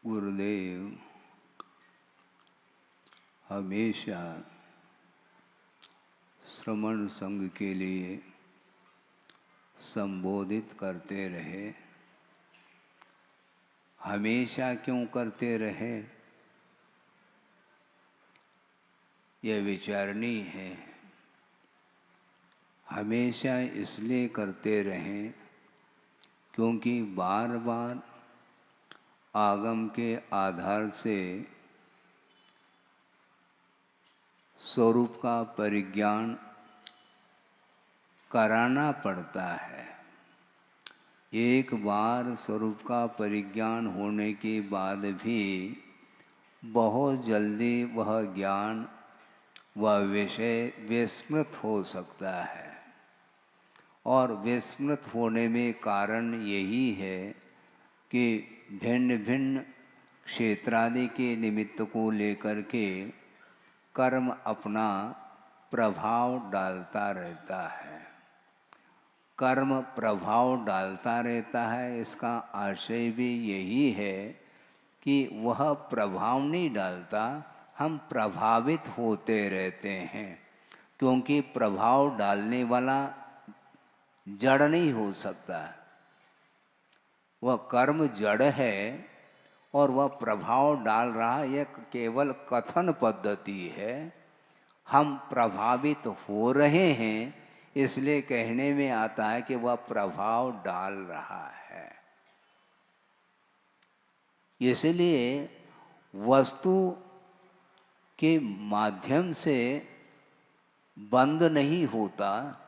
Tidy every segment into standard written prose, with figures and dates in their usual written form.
गुरुदेव हमेशा श्रमण संघ के लिए संबोधित करते रहे। हमेशा क्यों करते रहे, यह विचारणीय है। हमेशा इसलिए करते रहे क्योंकि बार बार आगम के आधार से स्वरूप का परिज्ञान कराना पड़ता है। एक बार स्वरूप का परिज्ञान होने के बाद भी बहुत जल्दी वह ज्ञान वह विषय विस्मृत हो सकता है। और विस्मृत होने में कारण यही है कि भिन्न भिन्न क्षेत्रादि के निमित्त को लेकर के कर्म अपना प्रभाव डालता रहता है। कर्म प्रभाव डालता रहता है, इसका आशय भी यही है कि वह प्रभाव नहीं डालता, हम प्रभावित होते रहते हैं। क्योंकि प्रभाव डालने वाला जड़ नहीं हो सकता, वह कर्म जड़ है और वह प्रभाव डाल रहा, यह केवल कथन पद्धति है। हम प्रभावित हो रहे हैं, इसलिए कहने में आता है कि वह प्रभाव डाल रहा है। इसलिए वस्तु के माध्यम से बंध नहीं होता।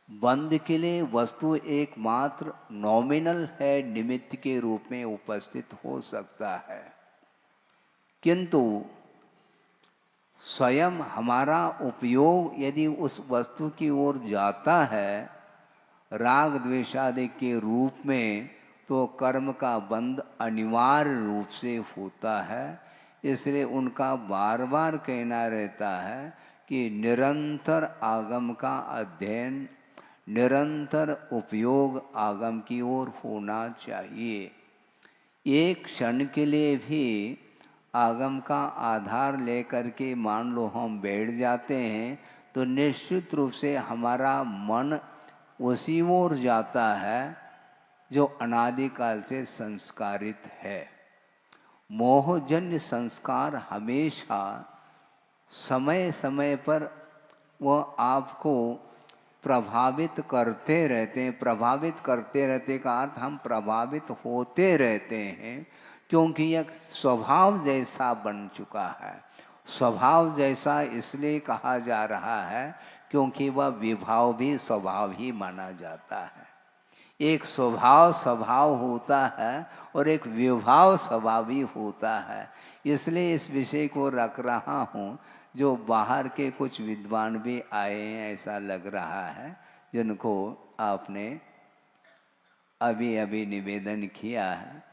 बंध के लिए वस्तु एकमात्र नॉमिनल है, निमित्त के रूप में उपस्थित हो सकता है। किंतु स्वयं हमारा उपयोग यदि उस वस्तु की ओर जाता है राग द्वेषादि के रूप में, तो कर्म का बंध अनिवार्य रूप से होता है। इसलिए उनका बार बार कहना रहता है कि निरंतर आगम का अध्ययन, निरंतर उपयोग आगम की ओर होना चाहिए। एक क्षण के लिए भी आगम का आधार लेकर के मान लो हम बैठ जाते हैं तो निश्चित रूप से हमारा मन उसी ओर जाता है जो अनादिकाल से संस्कारित है। मोहजन्य संस्कार हमेशा समय समय पर वह आपको प्रभावित करते रहते हैं। प्रभावित करते रहते का अर्थ हम प्रभावित होते रहते हैं, क्योंकि यह स्वभाव जैसा बन चुका है। स्वभाव जैसा इसलिए कहा जा रहा है क्योंकि वह विभाव भी स्वभाव ही माना जाता है। एक स्वभाव होता है और एक विभाव स्वभाव भी होता है। इसलिए इस विषय को रख रहा हूँ। जो बाहर के कुछ विद्वान भी आए हैं ऐसा लग रहा है, जिनको आपने अभी अभी निवेदन किया है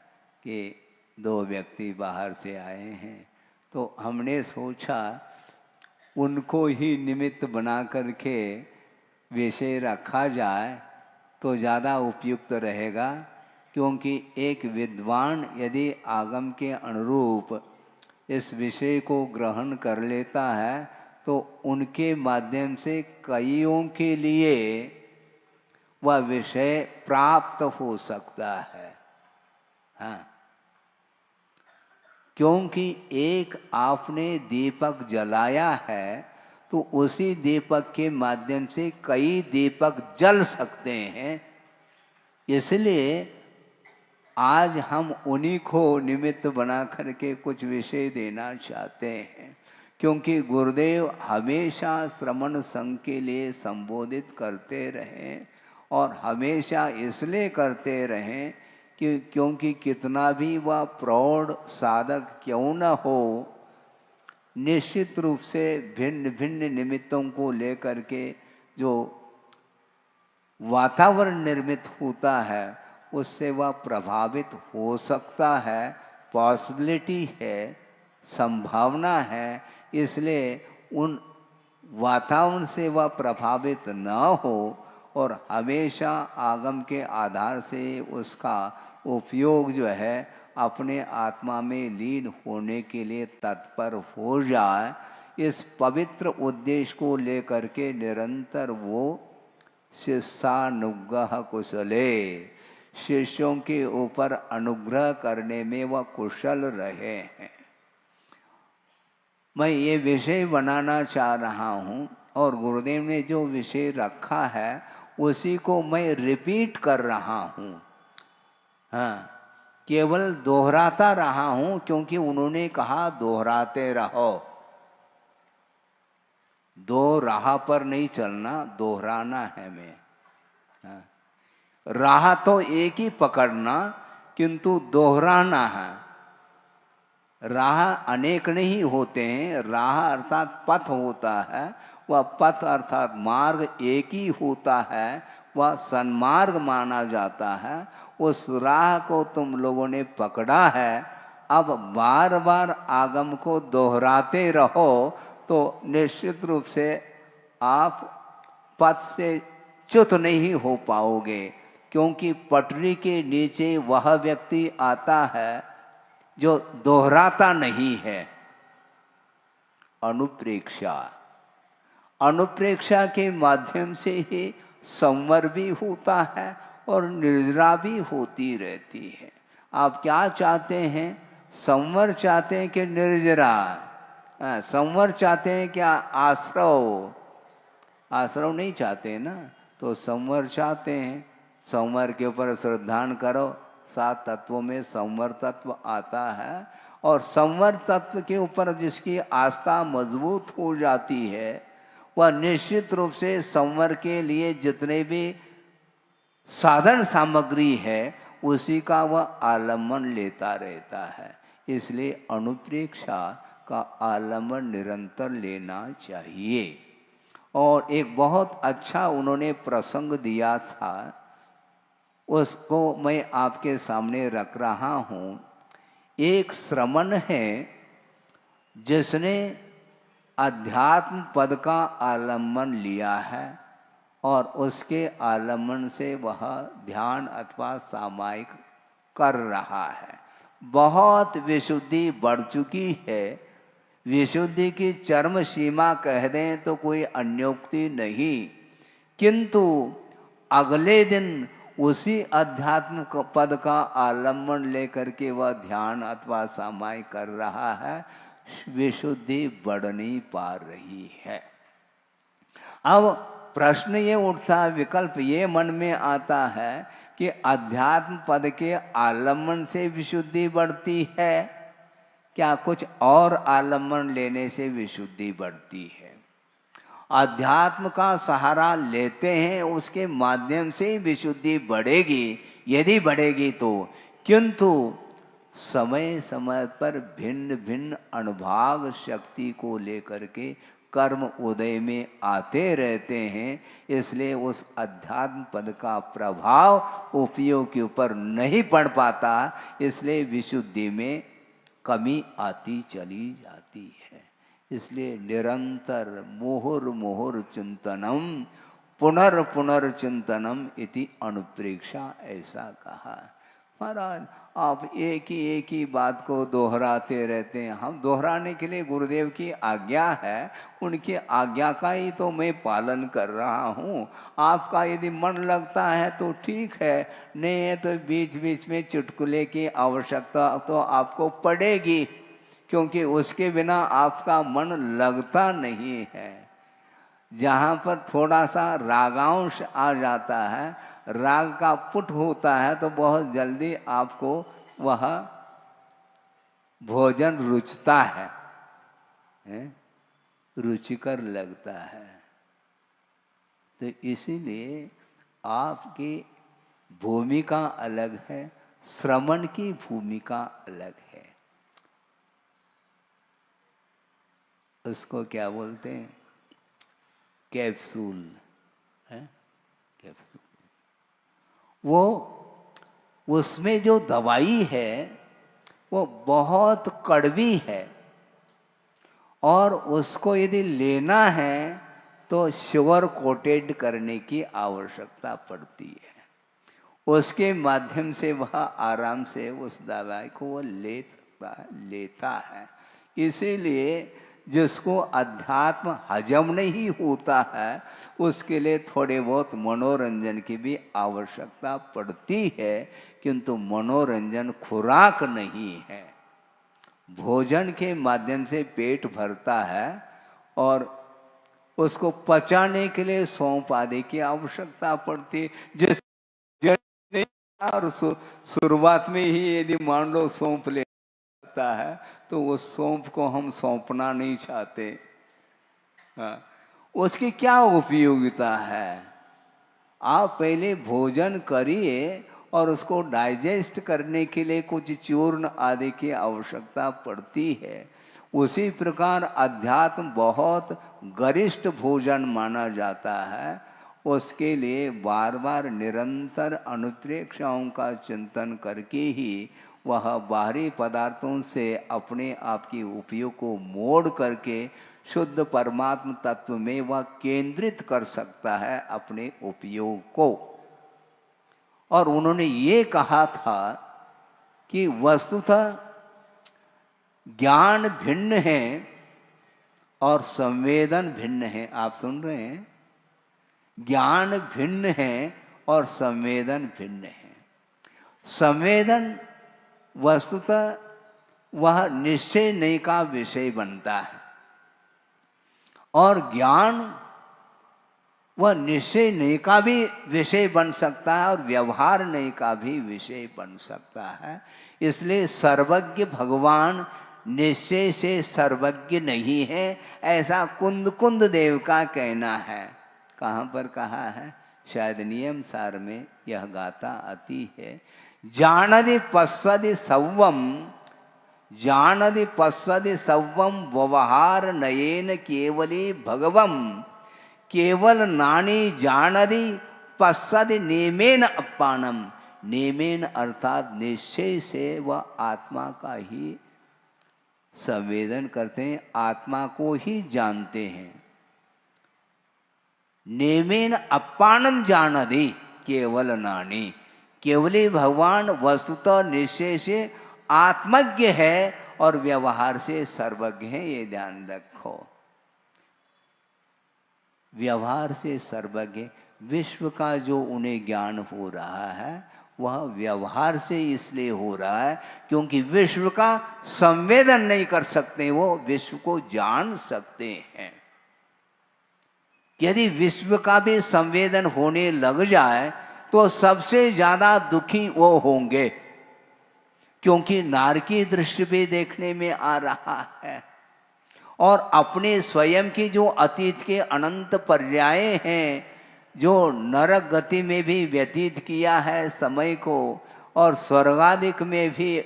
कि 2 व्यक्ति बाहर से आए हैं, तो हमने सोचा उनको ही निमित्त बना करके विषय रखा जाए तो ज़्यादा उपयुक्त रहेगा। क्योंकि एक विद्वान यदि आगम के अनुरूप इस विषय को ग्रहण कर लेता है तो उनके माध्यम से कईयों के लिए वह विषय प्राप्त हो सकता है। हाँ, क्योंकि एक आपने दीपक जलाया है तो उसी दीपक के माध्यम से कई दीपक जल सकते हैं। इसलिए आज हम उन्हीं को निमित्त बना करके कुछ विषय देना चाहते हैं। क्योंकि गुरुदेव हमेशा श्रमण संघ के लिए संबोधित करते रहें, और हमेशा इसलिए करते रहें कि क्योंकि कितना भी वह प्रौढ़ साधक क्यों न हो, निश्चित रूप से भिन्न भिन्न निमित्तों को लेकर के जो वातावरण निर्मित होता है उससे वह प्रभावित हो सकता है। पॉसिबिलिटी है, संभावना है। इसलिए उन वातावरण से वह प्रभावित न हो और हमेशा आगम के आधार से उसका उपयोग जो है अपने आत्मा में लीन होने के लिए तत्पर हो जाए, इस पवित्र उद्देश्य को लेकर के निरंतर वो शिष्यानुग्रह कुशले, शिष्यों के ऊपर अनुग्रह करने में वह कुशल रहे हैं। मैं ये विषय बनाना चाह रहा हूँ और गुरुदेव ने जो विषय रखा है उसी को मैं रिपीट कर रहा हूँ। हाँ, केवल दोहराता रहा हूँ क्योंकि उन्होंने कहा दोहराते रहो। दो राह पर नहीं चलना, दोहराना है मैं। हाँ, राह तो एक ही पकड़ना किंतु दोहराना है। राह अनेक नहीं होते हैं, राह अर्थात पथ होता है, वह पथ अर्थात मार्ग एक ही होता है, वह सन्मार्ग माना जाता है। उस राह को तुम लोगों ने पकड़ा है, अब बार बार आगम को दोहराते रहो तो निश्चित रूप से आप पथ से च्युत नहीं हो पाओगे, क्योंकि पटरी के नीचे वह व्यक्ति आता है जो दोहराता नहीं है। अनुप्रेक्षा, अनुप्रेक्षा के माध्यम से ही संवर भी होता है और निर्जरा भी होती रहती है। आप क्या चाहते हैं? संवर चाहते हैं कि निर्जरा? संवर चाहते हैं क्या आश्रव? आश्रव नहीं चाहते ना, तो संवर चाहते हैं। संवर के ऊपर श्रद्धान करो, 7 तत्वों में संवर तत्व आता है, और संवर तत्व के ऊपर जिसकी आस्था मजबूत हो जाती है वह निश्चित रूप से संवर के लिए जितने भी साधन सामग्री है उसी का वह आलम्बन लेता रहता है। इसलिए अनुप्रेक्षा का आलम्बन निरंतर लेना चाहिए। और एक बहुत अच्छा उन्होंने प्रसंग दिया था, उसको मैं आपके सामने रख रहा हूँ। एक श्रमण है जिसने अध्यात्म पद का आलम्बन लिया है और उसके आलम्बन से वह ध्यान अथवा सामायिक कर रहा है। बहुत विशुद्धि बढ़ चुकी है, विशुद्धि की चरम सीमा कह दें तो कोई अन्योक्ति नहीं, किंतु अगले दिन उसी अध्यात्म पद का आलम्बन लेकर के वह ध्यान अथवा सामायिक कर रहा है, विशुद्धि बढ़ नहीं पा रही है। अब प्रश्न ये उठता, विकल्प ये मन में आता है कि अध्यात्म पद के आलम्बन से विशुद्धि बढ़ती है, क्या कुछ और आलम्बन लेने से विशुद्धि बढ़ती है? अध्यात्म का सहारा लेते हैं, उसके माध्यम से विशुद्धि बढ़ेगी, यदि बढ़ेगी तो। किंतु समय समय पर भिन्न भिन्न अनुभाग शक्ति को लेकर के कर्म उदय में आते रहते हैं, इसलिए उस अध्यात्म पद का प्रभाव उपयोग के ऊपर नहीं पड़ पाता, इसलिए विशुद्धि में कमी आती चली जाती है। इसलिए निरंतर मुहुर्मुहुर् चिंतनम पुनर्चिंतनम इति अनुप्रेक्षा, ऐसा कहा। महाराज आप एक ही बात को दोहराते रहते हैं। हम दोहराने के लिए गुरुदेव की आज्ञा है, उनकी आज्ञा का ही तो मैं पालन कर रहा हूँ। आपका यदि मन लगता है तो ठीक है, नहीं है तो बीच बीच में चुटकुले की आवश्यकता तो आपको पड़ेगी, क्योंकि उसके बिना आपका मन लगता नहीं है। जहाँ पर थोड़ा सा रागांश आ जाता है, राग का पुट होता है, तो बहुत जल्दी आपको वह भोजन रुचता है, रुचिकर लगता है। तो इसीलिए आपकी भूमिका अलग है, श्रमण की भूमिका अलग है। उसको क्या बोलते हैं? कैप्सूल है, कैप्सूल। वो उसमें जो दवाई है वो बहुत कड़वी है, और उसको यदि लेना है तो शुगर कोटेड करने की आवश्यकता पड़ती है। उसके माध्यम से वह आराम से उस दवाई को वो लेता है। इसीलिए जिसको अध्यात्म हजम नहीं होता है उसके लिए थोड़े बहुत मनोरंजन की भी आवश्यकता पड़ती है, किंतु मनोरंजन खुराक नहीं है। भोजन के माध्यम से पेट भरता है और उसको पचाने के लिए सौंफ आदि की आवश्यकता पड़ती है। जिस नहीं, और शुरुआत में ही यदि मान लो सौंफ लेता है तो उस सौंफ को हम सौंपना नहीं चाहते। हाँ, उसकी क्या उपयोगिता है? आप पहले भोजन करिए और उसको डाइजेस्ट करने के लिए कुछ चूर्ण आदि की आवश्यकता पड़ती है। उसी प्रकार अध्यात्म बहुत गरिष्ठ भोजन माना जाता है। उसके लिए बार बार निरंतर अनुप्रेक्षाओं का चिंतन करके ही वह बाहरी पदार्थों से अपने आप की उपयोग को मोड़ करके शुद्ध परमात्म तत्व में वह केंद्रित कर सकता है अपने उपयोग को। और उन्होंने ये कहा था कि वस्तुतः ज्ञान भिन्न है और संवेदन भिन्न है। आप सुन रहे हैं? ज्ञान भिन्न है और संवेदन भिन्न है। संवेदन वस्तुतः वह निश्चय नहीं का विषय बनता है और ज्ञान वह निश्चय नहीं का भी विषय बन सकता है और व्यवहार नहीं का भी विषय बन सकता है। इसलिए सर्वज्ञ भगवान निश्चय से सर्वज्ञ नहीं है, ऐसा कुंद कुंद देव का कहना है। कहाँ पर कहा है? शायद नियम सार में यह गाथा आती है। जानदि पश्यदि सव्वम, जानदि पश्यदि सव्वम व्यवहार नयेन केवली भगवम, केवल नानी जानदि पश्यदि नेमेन अपानम। नेमेन अर्थात निश्चय से वह आत्मा का ही संवेदन करते हैं, आत्मा को ही जानते हैं। नेमेन अपानम जानदि केवल नानी, केवली भगवान वस्तुतः निश्चय से आत्मज्ञ है और व्यवहार से सर्वज्ञ है। ये ध्यान रखो, व्यवहार से सर्वज्ञ। विश्व का जो उन्हें ज्ञान हो रहा है वह व्यवहार से इसलिए हो रहा है क्योंकि विश्व का संवेदन नहीं कर सकते, वो विश्व को जान सकते हैं। यदि विश्व का भी संवेदन होने लग जाए तो सबसे ज्यादा दुखी वो होंगे, क्योंकि नारकी दृश्य भी देखने में आ रहा है और अपने स्वयं की जो अतीत के अनंत पर्याय हैं, जो नरक गति में भी व्यतीत किया है समय को और स्वर्गादिक में भी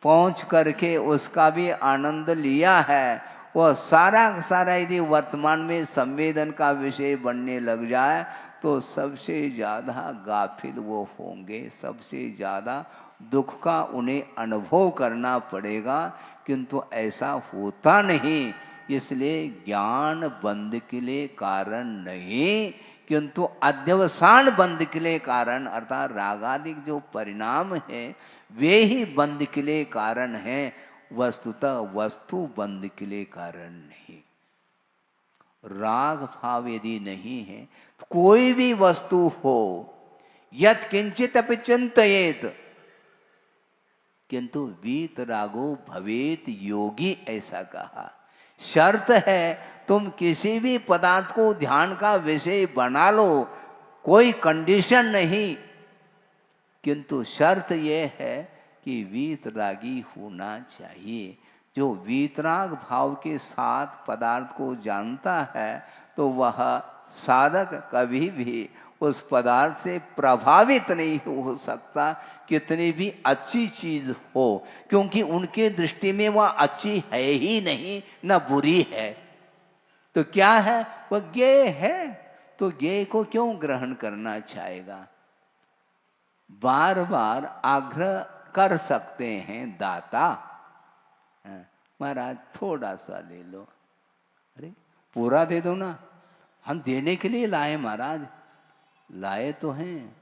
पहुंच करके उसका भी आनंद लिया है, वह सारा सारा यदि वर्तमान में संवेदन का विषय बनने लग जाए तो सबसे ज़्यादा गाफिल वो होंगे, सबसे ज़्यादा दुख का उन्हें अनुभव करना पड़ेगा। किंतु ऐसा होता नहीं, इसलिए ज्ञान बंद के लिए कारण नहीं किंतु अध्यवसान बंद के लिए कारण, अर्थात रागादिक जो परिणाम है वे ही बंद के लिए कारण हैं, वस्तुतः वस्तु बंद के लिए कारण नहीं। राग भाव यदि नहीं है तो कोई भी वस्तु हो, यत किंचित अपि चिंतयेत किंतु वीत रागो भवेत योगी, ऐसा कहा। शर्त है तुम किसी भी पदार्थ को ध्यान का विषय बना लो, कोई कंडीशन नहीं, किंतु शर्त यह है कि वीतरागी होना चाहिए। जो वीतराग भाव के साथ पदार्थ को जानता है तो वह साधक कभी भी उस पदार्थ से प्रभावित नहीं हो सकता, कितनी भी अच्छी चीज हो, क्योंकि उनके दृष्टि में वह अच्छी है ही नहीं, न बुरी है। तो क्या है? वह ज्ञेय है, तो ज्ञेय को क्यों ग्रहण करना चाहेगा? बार बार आग्रह कर सकते हैं दाता, महाराज थोड़ा सा ले लो, अरे पूरा दे दो ना, हम देने के लिए लाए महाराज, लाए तो हैं,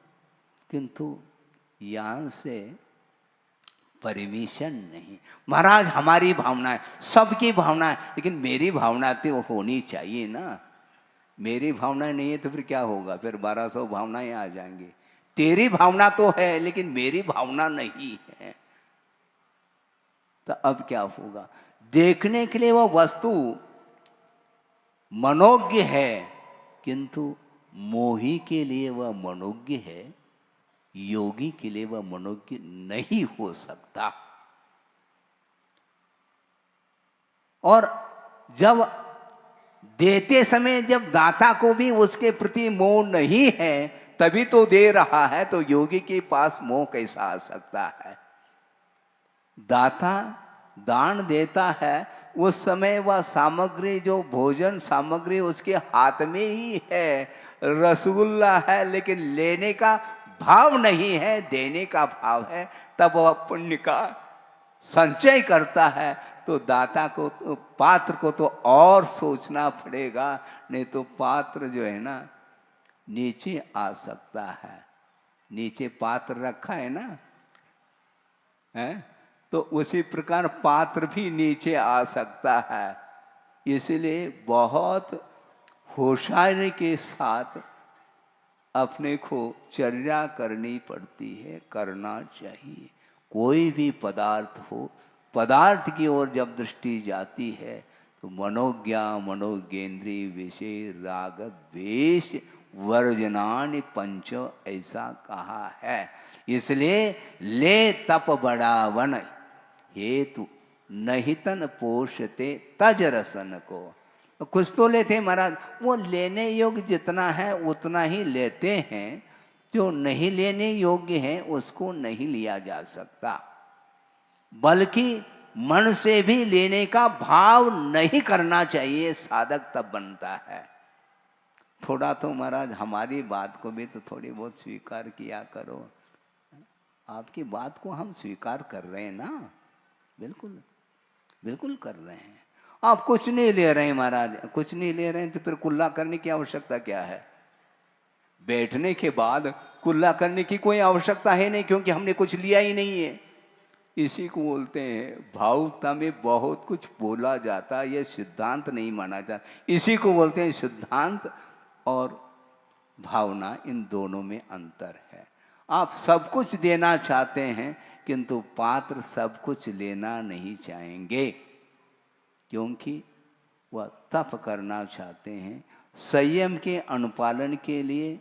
किंतु यहाँ से परमिशन नहीं। महाराज हमारी भावना है, सबकी भावना है, लेकिन मेरी भावना तो होनी चाहिए ना। मेरी भावना नहीं है तो फिर क्या होगा? फिर 1200 भावनाएं आ जाएंगी। तेरी भावना तो है लेकिन मेरी भावना नहीं है, तो अब क्या होगा? देखने के लिए वो वस्तु मनोज्ञ है, किंतु मोही के लिए वह मनोज्ञ है, योगी के लिए वह मनोज्ञ नहीं हो सकता। और जब देते समय जब दाता को भी उसके प्रति मोह नहीं है तभी तो दे रहा है, तो योगी के पास मोह कैसा आ सकता है? दाता दान देता है, उस समय वह सामग्री, जो भोजन सामग्री उसके हाथ में ही है, रसगुल्ला है, लेकिन लेने का भाव नहीं है, देने का भाव है, तब वह पुण्य का संचय करता है। तो दाता को, पात्र को तो और सोचना पड़ेगा, नहीं तो पात्र जो है ना नीचे आ सकता है। नीचे पात्र रखा है ना, है, तो उसी प्रकार पात्र भी नीचे आ सकता है। इसलिए बहुत होशियारी के साथ अपने को चर्या करनी पड़ती है, करना चाहिए। कोई भी पदार्थ हो, पदार्थ की ओर जब दृष्टि जाती है तो मनोज्ञा मनोज्ञेन्द्रिय विषय राग द्वेष वर्जनानि पंच, ऐसा कहा है। इसलिए ले तप बढ़ावन हेतु नहीं तन पोषते तज रसन को। कुछ तो लेते हैं महाराज, वो लेने योग्य जितना है उतना ही लेते हैं, जो नहीं लेने योग्य है उसको नहीं लिया जा सकता। बल्कि मन से भी लेने का भाव नहीं करना चाहिए, साधक तब बनता है। थोड़ा तो महाराज हमारी बात को भी तो थोड़ी बहुत स्वीकार किया करो। आपकी बात को हम स्वीकार कर रहे हैं ना, बिल्कुल बिल्कुल कर रहे हैं। आप कुछ नहीं ले रहे हैं महाराज, कुछ नहीं ले रहे हैं तो फिर कुल्ला करने की आवश्यकता क्या है? बैठने के बाद कुल्ला करने की कोई आवश्यकता है नहीं, क्योंकि हमने कुछ लिया ही नहीं है। इसी को बोलते हैं भावुकता में बहुत कुछ बोला जाता है, यह सिद्धांत नहीं माना जाता। इसी को बोलते हैं सिद्धांत और भावना, इन दोनों में अंतर है। आप सब कुछ देना चाहते हैं किंतु पात्र सब कुछ लेना नहीं चाहेंगे, क्योंकि वह तप करना चाहते हैं संयम के अनुपालन के लिए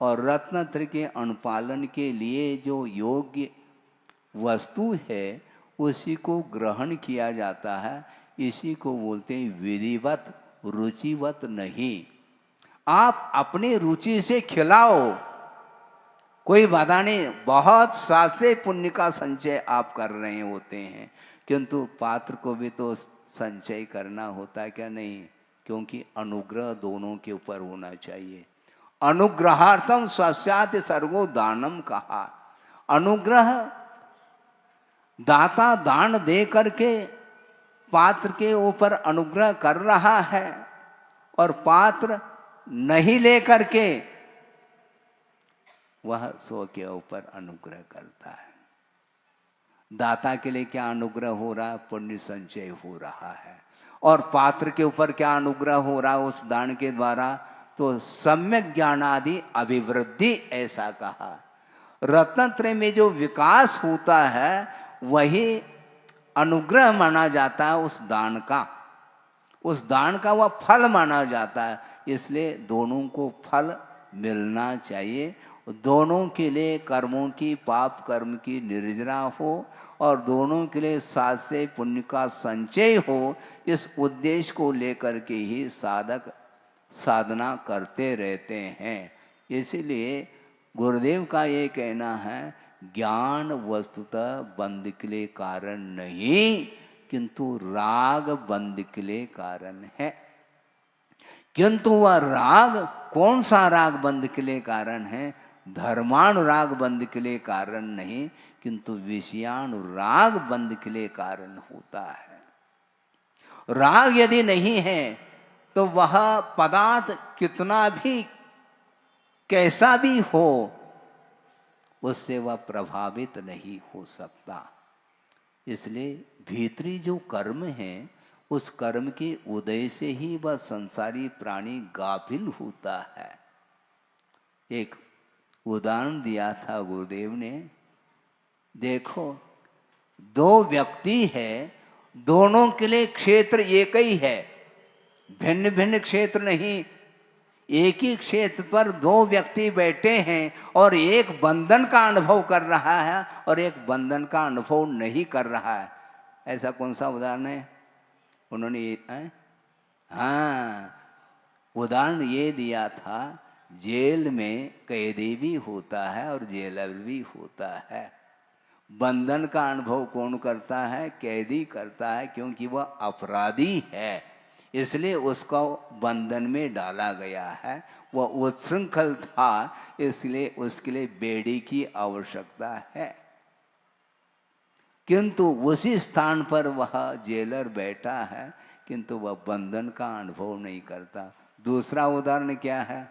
और रत्नत्र के अनुपालन के लिए। जो योग्य वस्तु है उसी को ग्रहण किया जाता है, इसी को बोलते हैं विधिवत, रुचिवत नहीं। आप अपनी रुचि से खिलाओ, कोई बाधा नहीं, बहुत सासे पुण्य का संचय आप कर रहे होते हैं, किंतु पात्र को भी तो संचय करना होता है क्या? नहीं, क्योंकि अनुग्रह दोनों के ऊपर होना चाहिए। अनुग्रहार्थम स्वस्यात् सर्वो दानम कहा। अनुग्रह दाता दान दे करके पात्र के ऊपर अनुग्रह कर रहा है, और पात्र नहीं ले करके वह सो के ऊपर अनुग्रह करता है। दाता के लिए क्या अनुग्रह हो रहा है? पुण्य संचय हो रहा है। और पात्र के ऊपर क्या अनुग्रह हो रहा है उस दान के द्वारा? तो सम्यक ज्ञानादि अभिवृद्धि, ऐसा कहा। रत्नत्रय में जो विकास होता है वही अनुग्रह माना जाता है उस दान का, उस दान का वह फल माना जाता है। इसलिए दोनों को फल मिलना चाहिए, दोनों के लिए कर्मों की, पाप कर्म की निर्जरा हो, और दोनों के लिए साथ से पुण्य का संचय हो। इस उद्देश्य को लेकर के ही साधक साधना करते रहते हैं। इसीलिए गुरुदेव का ये कहना है, ज्ञान वस्तुतः बंध के लिए कारण नहीं, किंतु राग बंध के लिए कारण है। किंतु वह राग, कौन सा राग बंध के लिए कारण है? धर्मानुराग बंध के लिए कारण नहीं, किंतु विषयानुराग बंध के लिए कारण होता है। राग यदि नहीं है तो वह पदार्थ कितना भी कैसा भी हो, उससे वह प्रभावित नहीं हो सकता। इसलिए भीतरी जो कर्म है, उस कर्म के उदय से ही वह संसारी प्राणी गाफिल होता है। एक उदाहरण दिया था गुरुदेव ने, देखो दो व्यक्ति है, दोनों के लिए क्षेत्र एक ही है, भिन्न भिन्न क्षेत्र नहीं। एक ही क्षेत्र पर दो व्यक्ति बैठे हैं और एक बंधन का अनुभव कर रहा है और एक बंधन का अनुभव नहीं कर रहा है। ऐसा कौन सा उदाहरण है उन्होंने? हाँ, उदाहरण ये दिया था, जेल में कैदी भी होता है और जेलर भी होता है। बंधन का अनुभव कौन करता है? कैदी करता है, क्योंकि वह अपराधी है, इसलिए उसको बंधन में डाला गया है। वह उच्छृंखल था, इसलिए उसके लिए बेड़ी की आवश्यकता है। किंतु उसी स्थान पर वह जेलर बैठा है, किंतु वह बंधन का अनुभव नहीं करता। दूसरा उदाहरण क्या है?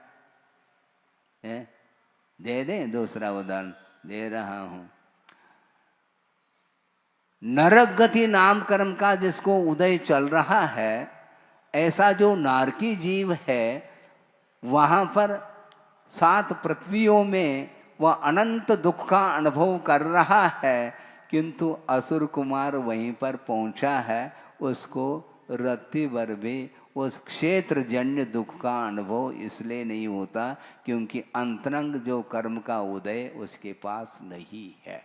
दे दें? दूसरा उदाहरण दे रहा हूं। नरक गति नाम कर्म का जिसको उदय चल रहा है, ऐसा जो नारकी जीव है, वहां पर 7 पृथ्वियों में वह अनंत दुख का अनुभव कर रहा है, किंतु असुर कुमार वहीं पर पहुंचा है, उसको रत्ती भर भी उस क्षेत्र जन्य दुख का अनुभव इसलिए नहीं होता क्योंकि अंतरंग जो कर्म का उदय उसके पास नहीं है।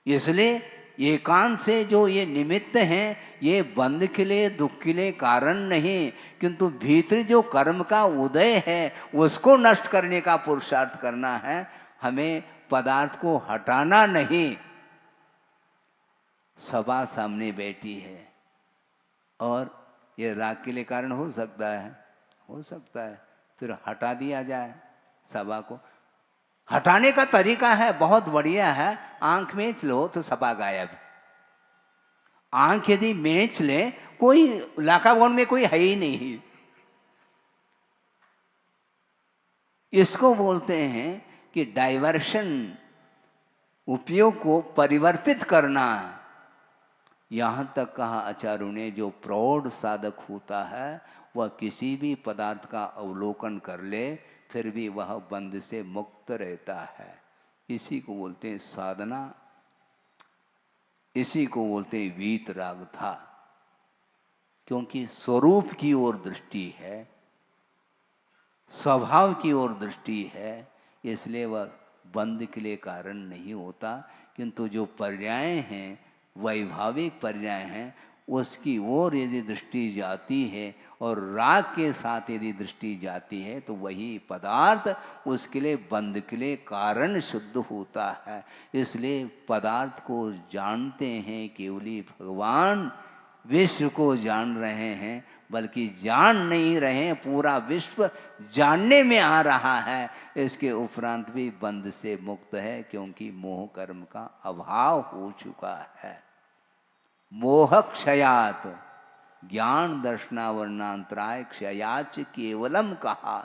इसलिए एकांत से जो ये निमित्त हैं, ये बंध के लिए दुख के लिए कारण नहीं, किंतु भीतर जो कर्म का उदय है उसको नष्ट करने का पुरुषार्थ करना है। हमें पदार्थ को हटाना नहीं। सभा सामने बैठी है और ये राग के लिए कारण हो सकता है, हो सकता है, फिर हटा दिया जाए सभा को। हटाने का तरीका है बहुत बढ़िया है, आंख मेंच लो तो सभा गायब। आंख यदि मेंच ले, कोई लाकावण में कोई है ही नहीं। इसको बोलते हैं कि डाइवर्शन, उपयोग को परिवर्तित करना। यहां तक कहा आचार्यों ने, जो प्रौढ़ साधक होता है वह किसी भी पदार्थ का अवलोकन कर ले, फिर भी वह बंध से मुक्त रहता है। इसी को बोलते हैं साधना, इसी को बोलते हैं वीतराग था। क्योंकि स्वरूप की ओर दृष्टि है, स्वभाव की ओर दृष्टि है, इसलिए वह बंध के लिए कारण नहीं होता। किंतु जो पर्याय हैं, वैभाविक पर्याय हैं, उसकी ओर यदि दृष्टि जाती है और राग के साथ यदि दृष्टि जाती है, तो वही पदार्थ उसके लिए बंध के लिए कारण शुद्ध होता है। इसलिए पदार्थ को जानते हैं केवली भगवान, विश्व को जान रहे हैं, बल्कि जान नहीं रहे, पूरा विश्व जानने में आ रहा है। इसके उपरांत भी बंध से मुक्त है, क्योंकि मोह कर्म का अभाव हो चुका है। मोह क्षयात ज्ञान दर्शनावरणांतराय क्षयाच केवलम कहा।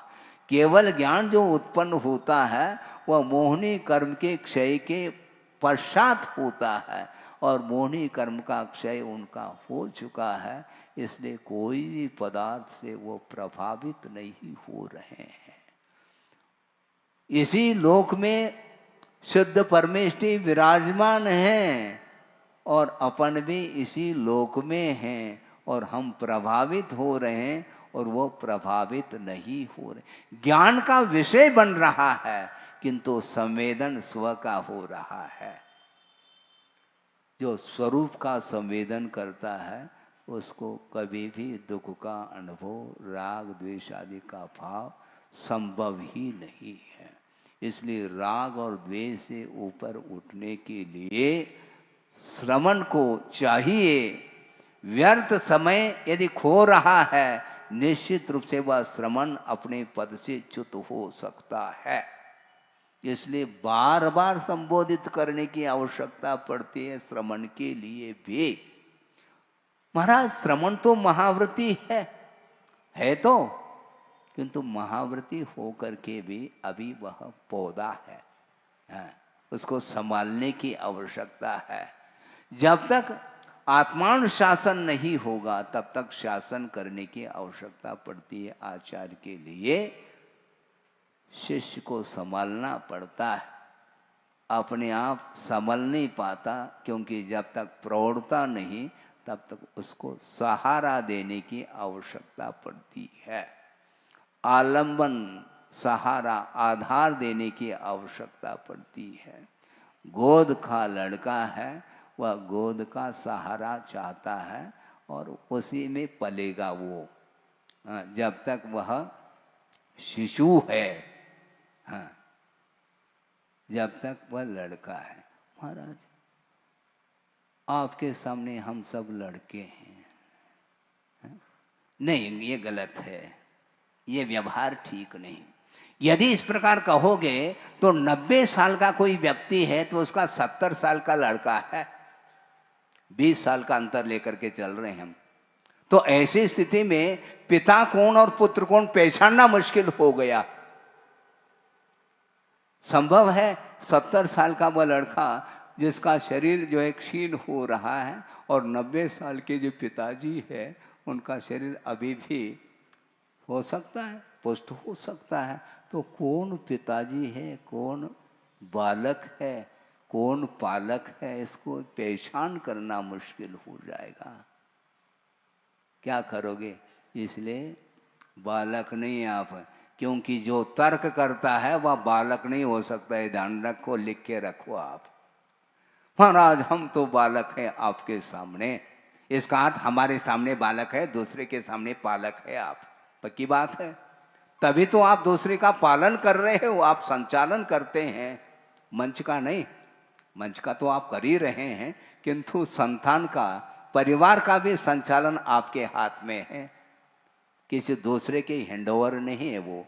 केवल ज्ञान जो उत्पन्न होता है वह मोहनी कर्म के क्षय के पश्चात होता है, और मोहनी कर्म का क्षय उनका हो चुका है। इसलिए कोई भी पदार्थ से वो प्रभावित नहीं हो रहे हैं। इसी लोक में शुद्ध परमेष्टि विराजमान हैं और अपन भी इसी लोक में हैं, और हम प्रभावित हो रहे हैं और वो प्रभावित नहीं हो रहे। ज्ञान का विषय बन रहा है, किंतु संवेदन स्व का हो रहा है। जो स्वरूप का संवेदन करता है उसको कभी भी दुख का अनुभव, राग द्वेष आदि का भाव संभव ही नहीं है। इसलिए राग और द्वेष से ऊपर उठने के लिए श्रवण को चाहिए। व्यर्थ समय यदि खो रहा है, निश्चित रूप से वह श्रवण अपने पद से च्युत हो सकता है। इसलिए बार बार संबोधित करने की आवश्यकता पड़ती है श्रवण के लिए भी। महाराज श्रवण तो महाव्रती है तो, किंतु महाव्रती होकर के भी अभी वह पौधा है। हाँ, उसको संभालने की आवश्यकता है। जब तक आत्मानुशासन नहीं होगा तब तक शासन करने की आवश्यकता पड़ती है। आचार्य के लिए शिष्य को संभालना पड़ता है, अपने आप संभल नहीं पाता, क्योंकि जब तक प्रौढ़ता नहीं तब तक उसको सहारा देने की आवश्यकता पड़ती है। आलंबन, सहारा, आधार देने की आवश्यकता पड़ती है। गोद का लड़का है, वह गोद का सहारा चाहता है और उसी में पलेगा वो, जब तक वह शिशु है। हाँ, जब तक वह लड़का है। महाराज, आपके सामने हम सब लड़के हैं। नहीं, ये गलत है, ये व्यवहार ठीक नहीं। यदि इस प्रकार कहोगे तो 90 साल का कोई व्यक्ति है तो उसका 70 साल का लड़का है, 20 साल का अंतर लेकर के चल रहे हैं हम। तो ऐसी स्थिति में पिता कौन और पुत्र कौन पहचानना मुश्किल हो गया। संभव है 70 साल का वह लड़का जिसका शरीर जो है क्षीण हो रहा है, और 90 साल के जो पिताजी है उनका शरीर अभी भी हो सकता है, पुष्ट हो सकता है। तो कौन पिताजी है, कौन बालक है, कौन पालक है, इसको पहचान करना मुश्किल हो जाएगा। क्या करोगे? इसलिए बालक नहीं आप, क्योंकि जो तर्क करता है वह बालक नहीं हो सकता है। ध्यान रखो, लिख के रखो आप। महाराज हम तो बालक हैं आपके सामने, इसका अर्थ हमारे सामने बालक है, दूसरे के सामने पालक है आप। पक्की बात है। तभी तो आप दूसरे का पालन कर रहे हो, आप संचालन करते हैं, मंच का नहीं। मंच का तो आप कर ही रहे हैं, किंतु संतान का, परिवार का भी संचालन आपके हाथ में है, किसी दूसरे के हैंडओवर नहीं है वो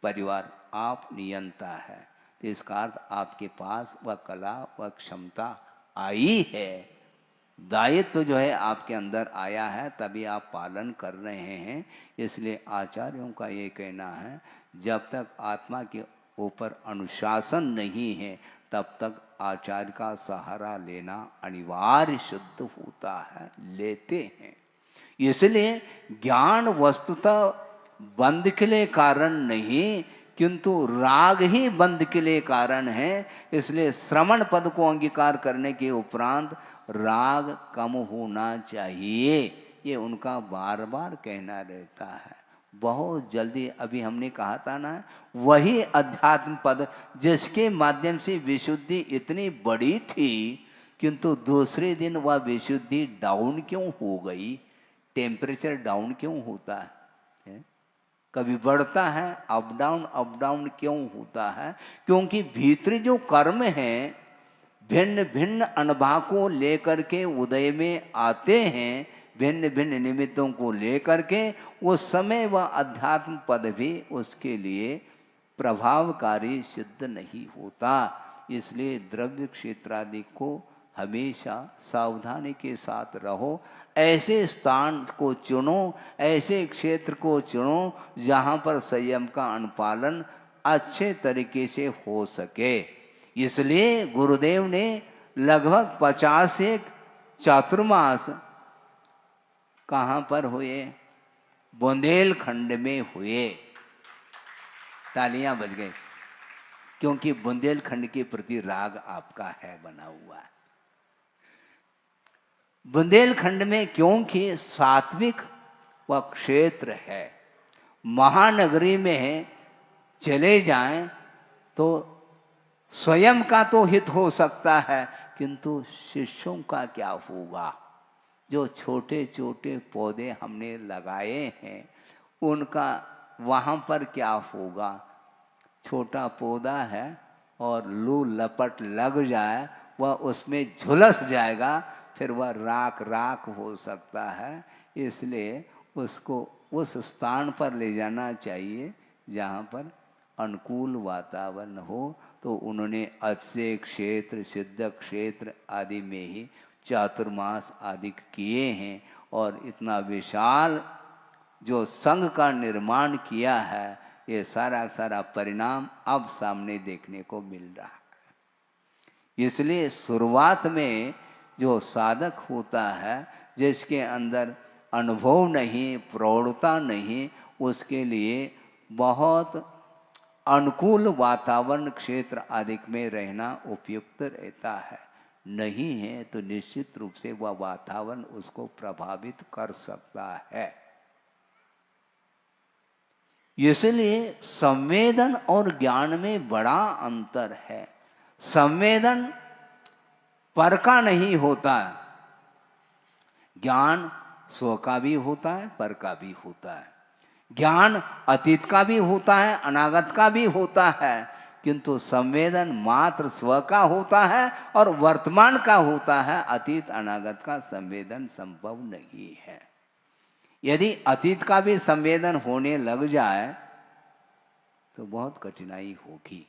परिवार, आप नियंता है। तो इसका अर्थ आपके पास वह कला, वह क्षमता आई है, दायित्व जो है आपके अंदर आया है, तभी आप पालन कर रहे हैं। इसलिए आचार्यों का ये कहना है, जब तक आत्मा के ऊपर अनुशासन नहीं है तब तक आचार्य का सहारा लेना अनिवार्य सिद्ध होता है, लेते हैं। इसलिए ज्ञान वस्तुतः बंध के लिए कारण नहीं, किंतु राग ही बंध के लिए कारण है। इसलिए श्रवण पद को अंगीकार करने के उपरांत राग कम होना चाहिए, ये उनका बार बार कहना रहता है। बहुत जल्दी, अभी हमने कहा था ना, वही अध्यात्म पद जिसके माध्यम से विशुद्धि इतनी बड़ी थी, किंतु दूसरे दिन वह विशुद्धि डाउन क्यों हो गई? टेम्परेचर डाउन क्यों होता है? कभी बढ़ता है, अप डाउन क्यों होता है? क्योंकि भीतरी जो कर्म है भिन्न भिन्न अनुभव को लेकर के उदय में आते हैं, भिन्न भिन्न निमित्तों को लेकर के, उस समय वह अध्यात्म पद भी उसके लिए प्रभावकारी सिद्ध नहीं होता। इसलिए द्रव्य क्षेत्रादि को हमेशा सावधानी के साथ रहो, ऐसे स्थान को चुनो, ऐसे क्षेत्र को चुनो जहाँ पर संयम का अनुपालन अच्छे तरीके से हो सके। इसलिए गुरुदेव ने लगभग 50 चातुर्मास कहाँ पर हुए? बुंदेलखंड में हुए। तालियां बज गई, क्योंकि बुंदेलखंड के प्रति राग आपका है बना हुआ है। बुंदेलखंड में क्योंकि सात्विक वह क्षेत्र है। महानगरी में चले जाएं तो स्वयं का तो हित हो सकता है, किंतु शिष्यों का क्या होगा? जो छोटे छोटे पौधे हमने लगाए हैं उनका वहाँ पर क्या होगा? छोटा पौधा है और लू लपट लग जाए, वह उसमें झुलस जाएगा, फिर वह राख राख हो सकता है। इसलिए उसको उस स्थान पर ले जाना चाहिए जहाँ पर अनुकूल वातावरण हो। तो उन्होंने अच्छे क्षेत्र, सिद्ध क्षेत्र आदि में ही चातुर्मास आदि किए हैं, और इतना विशाल जो संघ का निर्माण किया है, ये सारा सारा परिणाम अब सामने देखने को मिल रहा है। इसलिए शुरुआत में जो साधक होता है, जिसके अंदर अनुभव नहीं, प्रौढ़ता नहीं, उसके लिए बहुत अनुकूल वातावरण क्षेत्र आदि में रहना उपयुक्त रहता है। नहीं है तो निश्चित रूप से वह वातावरण उसको प्रभावित कर सकता है। इसलिए संवेदन और ज्ञान में बड़ा अंतर है। संवेदन पर का नहीं होता, ज्ञान स्व का भी होता है, पर का भी होता है। ज्ञान अतीत का भी होता है, अनागत का भी होता है, किंतु संवेदन मात्र स्व का होता है और वर्तमान का होता है। अतीत अनागत का संवेदन संभव नहीं है। यदि अतीत का भी संवेदन होने लग जाए तो बहुत कठिनाई होगी।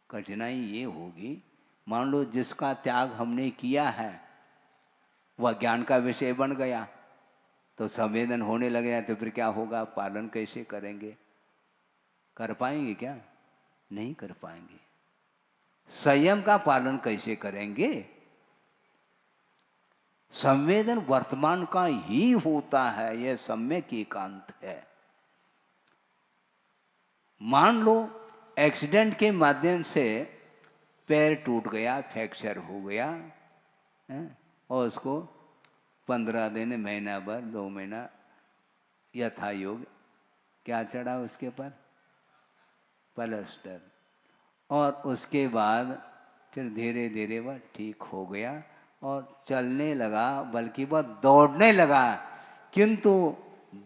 कठिनाई ये होगी, मान लो जिसका त्याग हमने किया है वह ज्ञान का विषय बन गया, तो संवेदन होने लग जाए तो फिर क्या होगा? पालन कैसे करेंगे? कर पाएंगे क्या? नहीं कर पाएंगे। संयम का पालन कैसे करेंगे? संवेदन वर्तमान का ही होता है, यह सम्यक एकांत है। मान लो एक्सीडेंट के माध्यम से पैर टूट गया, फ्रैक्चर हो गया है? और उसको 15 दिन, महीना भर, 2 महीना यथा योग क्या चढ़ा उसके पर? प्लास्टर। और उसके बाद फिर धीरे धीरे वह ठीक हो गया और चलने लगा, बल्कि वह दौड़ने लगा। किंतु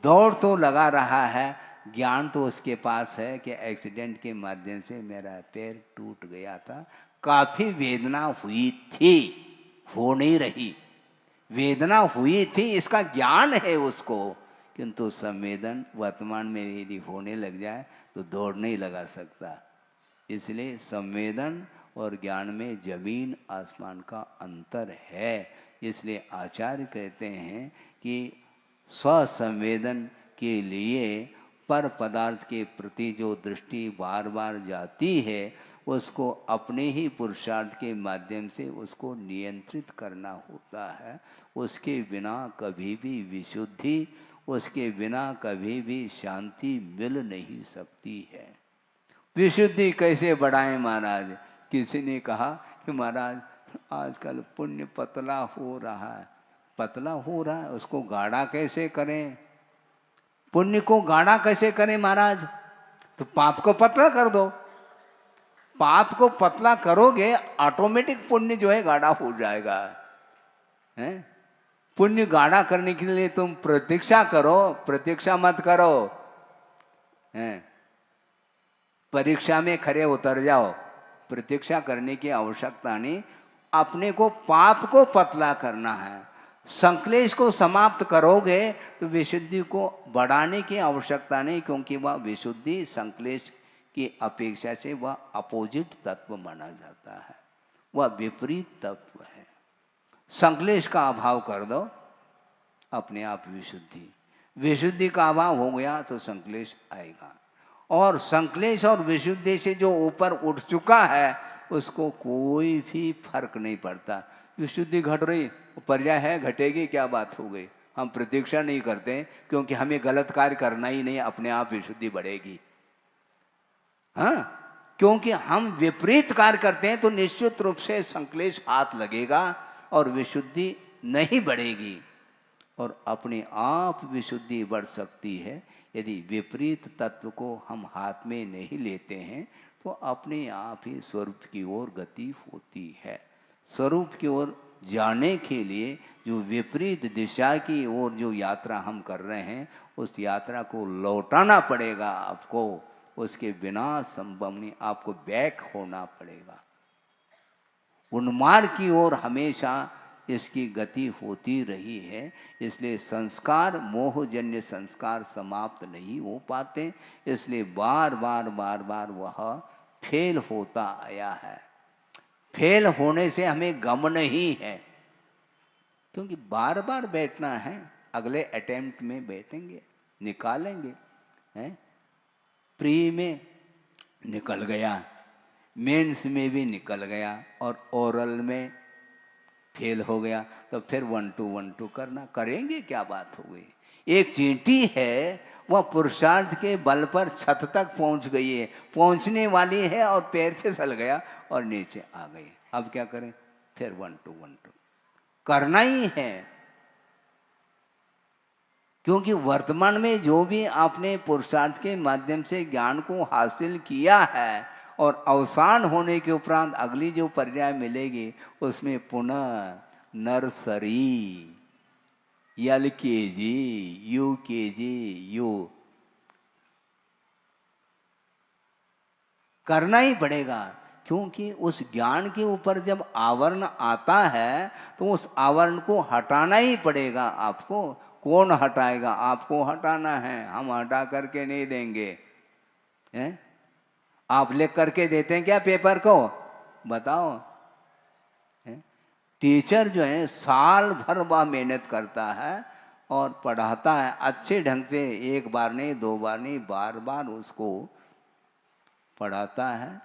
दौड़ तो लगा रहा है, ज्ञान तो उसके पास है कि एक्सीडेंट के माध्यम से मेरा पैर टूट गया था, काफी वेदना हुई थी, हो नहीं रही, वेदना हुई थी, इसका ज्ञान है उसको। किंतु संवेदन वर्तमान में यदि होने लग जाए तो दौड़ नहीं लगा सकता। इसलिए संवेदन और ज्ञान में जमीन आसमान का अंतर है। इसलिए आचार्य कहते हैं कि स्वसंवेदन के लिए पर पदार्थ के प्रति जो दृष्टि बार बार जाती है, उसको अपने ही पुरुषार्थ के माध्यम से उसको नियंत्रित करना होता है। उसके बिना कभी भी विशुद्धि, उसके बिना कभी भी शांति मिल नहीं सकती है। विशुद्धि कैसे बढ़ाएं महाराज? किसी ने कहा कि महाराज आजकल पुण्य पतला हो रहा है। पतला हो रहा है, उसको गाढ़ा कैसे करें? पुण्य को गाढ़ा कैसे करें महाराज? तो पाप को पतला कर दो। पाप को पतला करोगे, ऑटोमेटिक पुण्य जो है गाढ़ा हो जाएगा। हैं? पुण्य गाढ़ा करने के लिए तुम प्रतीक्षा करो, प्रतीक्षा मत करो। हैं? परीक्षा में खरे उतर जाओ, प्रतीक्षा करने की आवश्यकता नहीं। अपने को पाप को पतला करना है। संक्लेश को समाप्त करोगे तो विशुद्धि को बढ़ाने की आवश्यकता नहीं, क्योंकि वह विशुद्धि संक्लेश की अपेक्षा से वह अपोजिट तत्व माना जाता है, वह विपरीत तत्व है। संक्लेश का अभाव कर दो, अपने आप विशुद्धि। विशुद्धि का अभाव हो गया तो संक्लेश आएगा। और संक्लेश और विशुद्धि से जो ऊपर उठ चुका है उसको कोई भी फर्क नहीं पड़ता। विशुद्धि घट रही, पर्याय है, घटेगी, क्या बात हो गई। हम प्रतीक्षा नहीं करते, क्योंकि हमें गलत कार्य करना ही नहीं, अपने आप विशुद्धि बढ़ेगी। हाँ, क्योंकि हम विपरीत कार्य करते हैं तो निश्चित रूप से संक्लेश हाथ लगेगा और विशुद्धि नहीं बढ़ेगी। और अपने आप विशुद्धि बढ़ सकती है यदि विपरीत तत्व को हम हाथ में नहीं लेते हैं, तो अपने आप ही स्वरूप की ओर गति होती है। स्वरूप की ओर जाने के लिए जो विपरीत दिशा की ओर जो यात्रा हम कर रहे हैं, उस यात्रा को लौटाना पड़ेगा आपको। उसके बिना संभव नहीं, आपको बैक होना पड़ेगा। उन्मार्ग की ओर हमेशा इसकी गति होती रही है। इसलिए संस्कार, मोहजन्य संस्कार समाप्त नहीं हो पाते, इसलिए बार बार बार बार वह फेल होता आया है। फेल होने से हमें गम नहीं है, क्योंकि बार बार बैठना है, अगले अटेम्प्ट में बैठेंगे, निकालेंगे। है, प्री में निकल गया, मेंस में भी निकल गया और ओरल में फेल हो गया, तो फिर 1 2 करना, करेंगे क्या बात हो गई। एक चींटी है, वह पुरुषार्थ के बल पर छत तक पहुंच गई है, पहुंचने वाली है और पैर फिसल गया और नीचे आ गई। अब क्या करें, फिर 1 2 करना ही है। क्योंकि वर्तमान में जो भी आपने पुरुषार्थ के माध्यम से ज्ञान को हासिल किया है और अवसान होने के उपरांत अगली जो पर्याय मिलेगी उसमें पुनः नर्सरी, LKG, UKG, यू करना ही पड़ेगा। क्योंकि उस ज्ञान के ऊपर जब आवरण आता है तो उस आवरण को हटाना ही पड़ेगा आपको। कौन हटाएगा, आपको हटाना है, हम हटा करके नहीं देंगे। हैं? आप लिख करके देते हैं क्या पेपर को, बताओ। हैं? टीचर जो है साल भर वह मेहनत करता है और पढ़ाता है अच्छे ढंग से, एक बार नहीं, 2 बार नहीं, बार बार उसको पढ़ाता है,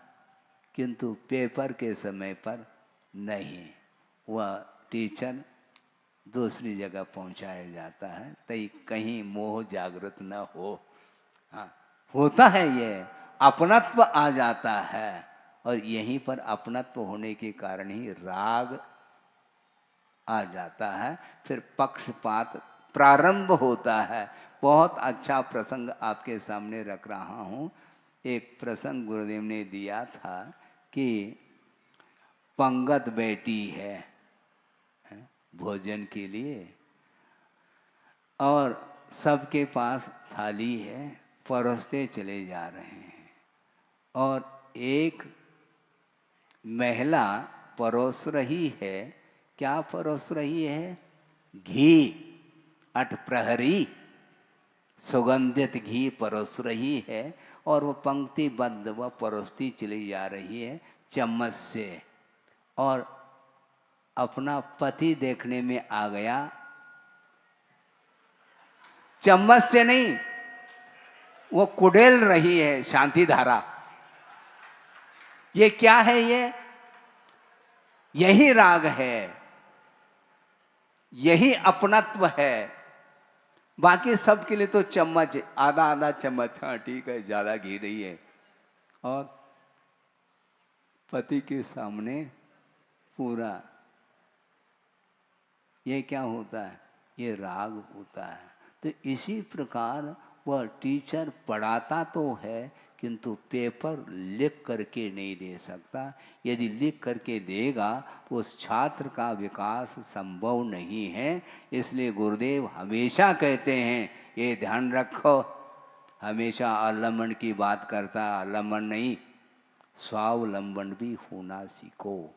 किंतु पेपर के समय पर नहीं, वह टीचर दूसरी जगह पहुंचाया जाता है, तई कहीं मोह जागृत न हो। हाँ, होता है ये, अपनत्व आ जाता है और यहीं पर अपनत्व होने के कारण ही राग आ जाता है, फिर पक्षपात प्रारंभ होता है। बहुत अच्छा प्रसंग आपके सामने रख रहा हूँ। एक प्रसंग गुरुदेव ने दिया था कि पंगत बैठी है भोजन के लिए और सबके पास थाली है, परोसते चले जा रहे हैं और एक महिला परोस रही है। क्या परोस रही है, घी, अठप्रहरी सुगंधित घी परोस रही है और वो पंक्तिबद्ध वह परोसती चली जा रही है चम्मच से, और अपना पति देखने में आ गया। चम्मच से नहीं, वो कुडेल रही है शांति धारा। ये क्या है, ये यही राग है, यही अपनत्व है। बाकी सबके लिए तो चम्मच, आधा आधा चम्मच, हाँ ठीक है, ज्यादा घी नहीं है, और पति के सामने पूरा। ये क्या होता है, ये राग होता है। तो इसी प्रकार वह टीचर पढ़ाता तो है किंतु पेपर लिख करके नहीं दे सकता। यदि लिख करके देगा तो उस छात्र का विकास संभव नहीं है। इसलिए गुरुदेव हमेशा कहते हैं, ये ध्यान रखो, हमेशा अवलंबन की बात करता, अवलंबन नहीं, स्वावलंबन भी होना सीखो।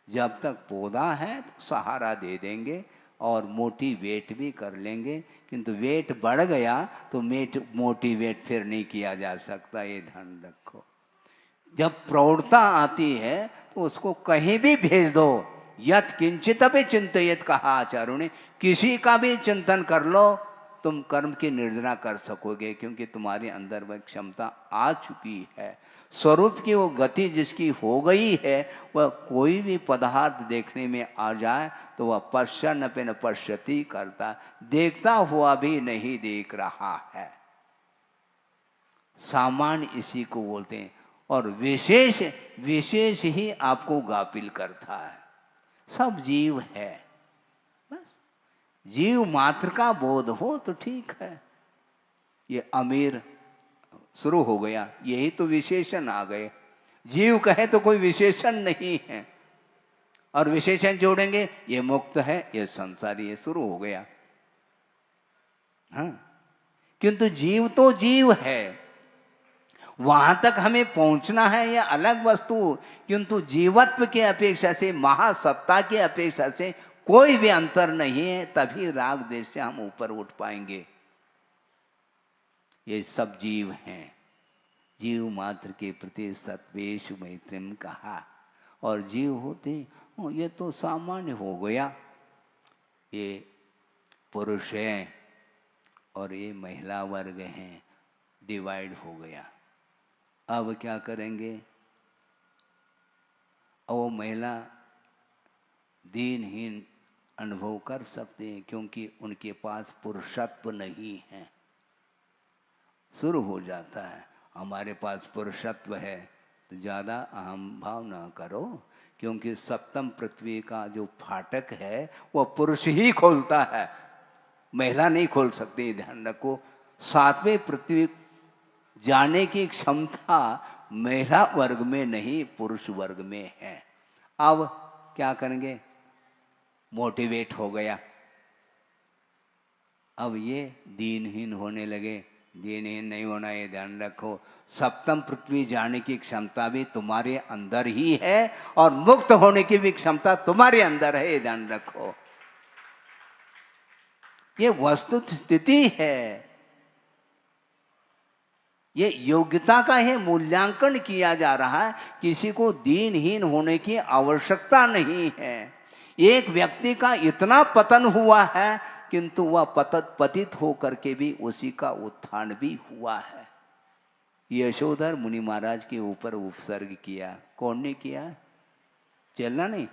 जब तक पौधा है तो सहारा दे देंगे और मोटिवेट भी कर लेंगे, किंतु वेट बढ़ गया तो मोटिवेट फिर नहीं किया जा सकता, ये ध्यान रखो। जब प्रौढ़ता आती है तो उसको कहीं भी भेज दो। यत किंचित भी चिंतित कहा आचार्यों ने, किसी का भी चिंतन कर लो, तुम कर्म की निर्जना कर सकोगे, क्योंकि तुम्हारे अंदर वह क्षमता आ चुकी है। स्वरूप की वो गति जिसकी हो गई है, वह कोई भी पदार्थ देखने में आ जाए तो वह पश्चन पे न पश्यति करता, देखता हुआ भी नहीं देख रहा है। सामान्य इसी को बोलते हैं, और विशेष विशेष ही आपको गाफिल करता है। सब जीव है, बस जीव मात्र का बोध हो तो ठीक है। ये अमीर शुरू हो गया, यही तो विशेषण आ गए। जीव कहे तो कोई विशेषण नहीं है, और विशेषण जोड़ेंगे ये मुक्त है, ये संसारी, ये शुरू हो गया। हाँ, किंतु जीव तो जीव है, वहां तक हमें पहुंचना है, यह अलग वस्तु। किंतु जीवत्व के अपेक्षा से, महासत्ता के अपेक्षा से कोई भी अंतर नहीं है, तभी राग देश से हम ऊपर उठ पाएंगे। ये सब जीव हैं, जीव मात्र के प्रति सत्वेश मैत्रिम कहा, और जीव होते ये तो सामान्य हो गया, ये पुरुष हैं और ये महिला वर्ग हैं, डिवाइड हो गया। अब क्या करेंगे? वो महिला दीनहीन अनुभव कर सकते हैं क्योंकि उनके पास पुरुषत्व नहीं है। शुरू हो जाता है, हमारे पास पुरुषत्व है तो ज़्यादा अहम भाव ना करो, क्योंकि सप्तम पृथ्वी का जो फाटक है वो पुरुष ही खोलता है, महिला नहीं खोल सकती। ध्यान रखो, सातवें पृथ्वी जाने की क्षमता महिला वर्ग में नहीं, पुरुष वर्ग में है। अब क्या करेंगे? मोटिवेट हो गया, अब ये दीनहीन होने लगे। दीनहीन नहीं होना, ये ध्यान रखो। सप्तम पृथ्वी जाने की क्षमता भी तुम्हारे अंदर ही है और मुक्त होने की भी क्षमता तुम्हारे अंदर है, ये ध्यान रखो। ये वस्तुत स्थिति है, ये योग्यता का ही मूल्यांकन किया जा रहा है। किसी को दीनहीन होने की आवश्यकता नहीं है। एक व्यक्ति का इतना पतन हुआ है किंतु वह पतित होकर के भी उसी का उत्थान भी हुआ है। यशोधर मुनि महाराज के ऊपर उपसर्ग किया, कौन ने किया? चेलना नहीं,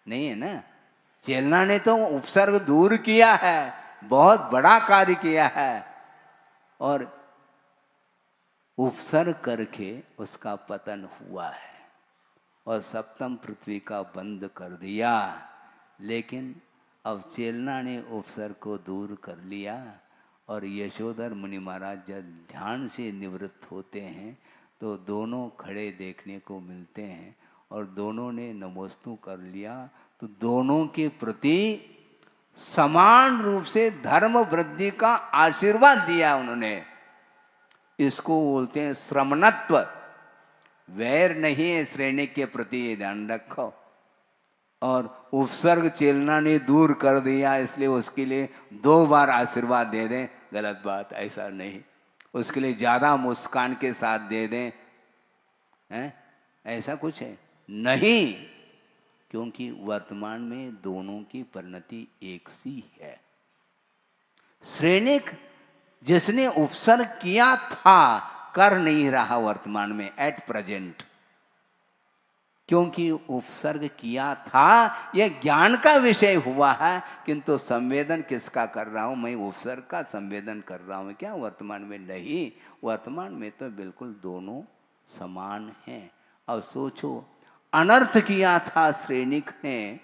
नहीं है ना? चेलना ने तो उपसर्ग दूर किया है, बहुत बड़ा कार्य किया है, और उपसर्ग करके उसका पतन हुआ है और सप्तम पृथ्वी का बंद कर दिया। लेकिन अब चेलना ने उपसर्ग को दूर कर लिया और यशोधर मुनि महाराज जब ध्यान से निवृत्त होते हैं तो दोनों खड़े देखने को मिलते हैं और दोनों ने नमोस्तु कर लिया। तो दोनों के प्रति समान रूप से धर्म वृद्धि का आशीर्वाद दिया उन्होंने। इसको बोलते हैं श्रमणत्व। वैर नहीं है श्रेणी के प्रति, ये ध्यान रखो। और उपसर्ग चेलना ने दूर कर दिया, इसलिए उसके लिए 2 बार आशीर्वाद दे दें, गलत बात, ऐसा नहीं। उसके लिए ज़्यादा मुस्कान के साथ दे दें, हैं? ऐसा कुछ है नहीं, क्योंकि वर्तमान में दोनों की परिणति एक सी है। श्रेणिक जिसने उपसर्ग किया था कर नहीं रहा वर्तमान में, एट प्रेजेंट, क्योंकि उपसर्ग किया था यह ज्ञान का विषय हुआ है, किंतु संवेदन किसका कर रहा हूं मैं? उपसर्ग का संवेदन कर रहा हूं क्या वर्तमान में? नहीं, वर्तमान में तो बिल्कुल दोनों समान हैं। अब सोचो, अनर्थ किया था श्रेणिक ने,